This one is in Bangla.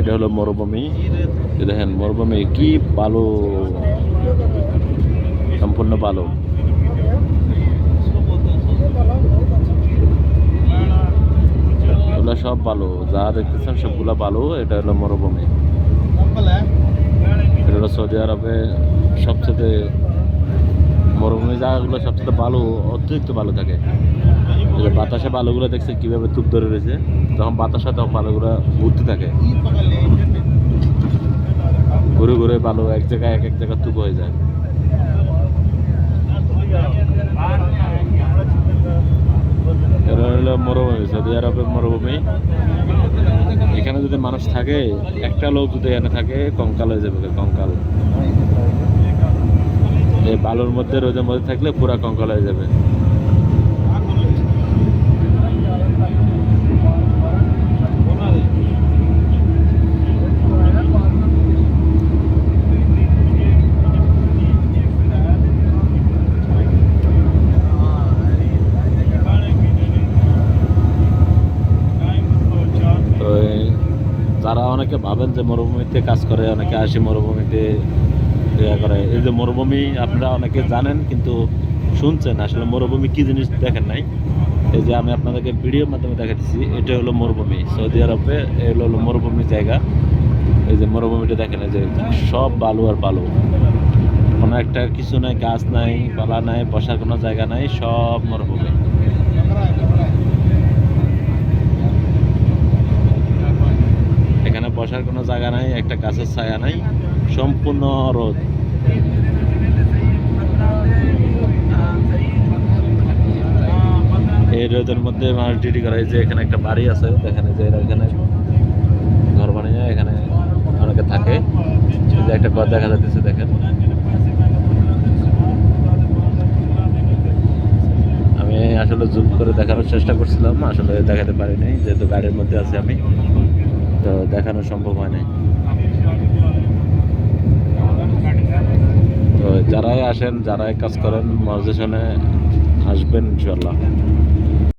এটা হলো মরুভূমি। দেখেন মরুভূমি কি বালু, সম্পূর্ণ বালু। এগুলো সব বালু, যা দেখতেছেন সবগুলো বালু। এটা হলো মরুভূমি। এটা হলো সৌদি আরবে সবচেয়ে মরুভূমি জায়গাগুলো সবচেয়ে বালু, অতিরিক্ত বালু থাকে। বাতাসে বালুগুলো দেখছে কিভাবে তুপ ধরে রয়েছে, যখন বাতাস হয় তখন বালুগুলো ঘুরতে থাকে, ঘুরে ঘুরে বালু এক জায়গায় এক জায়গায় তুপ হয়ে যায়। এটা হলো মরুভূমি, সৌদি আরবের মরুভূমি। এখানে যদি মানুষ থাকে, একটা লোক যদি এখানে থাকে, কঙ্কাল হয়ে যাবে, কঙ্কাল। এই বালুর মধ্যে, রোদের মধ্যে থাকলে পুরা কঙ্কাল হয়ে যাবে। তারা অনেকে ভাবেন যে মরুভূমিতে কাজ করে, অনেকে আসে মরুভূমিতে ইয়া করে। এই যে মরুভূমি আপনারা অনেকে জানেন কিন্তু শুনছেন, আসলে মরুভূমি কি জিনিস দেখেন নাই। এই যে আমি আপনাদেরকে ভিডিওর মাধ্যমে দেখাচ্ছি, এটা হলো মরুভূমি। সৌদি আরবে এগুলো হলো মরুভূমি জায়গা। এই যে মরুভূমিটা দেখেন, এই যে সব বালু আর বালু, কোনো একটা কিছু নাই, গাছ নাই, পালা নাই, বসার কোনো জায়গা নাই, সব মরুভূমি। এখানে বসার কোনো জায়গা নাই, একটা গাছের ছায়া নাই, সম্পূর্ণ রোদ। এই রোদের মধ্যে মানুষ ডিউটি করে। যে এখানে একটা বাড়ি আছে, এখানে যে এখানে ঘর বানিয়ে এখানে অনেকে থাকে। যে একটা ঘর দেখা যাচ্ছে, দেখেন। আমি আসলে জুম করে দেখানোর চেষ্টা করছিলাম, আসলে দেখাতে পারিনি যেহেতু গাড়ির মধ্যে আছি আমি, তো দেখানো সম্ভব হয় নাই। তো যারাই আসেন, যারাই কাজ করেন, মহাজেশনে আসবেন ইনশাল্লাহ।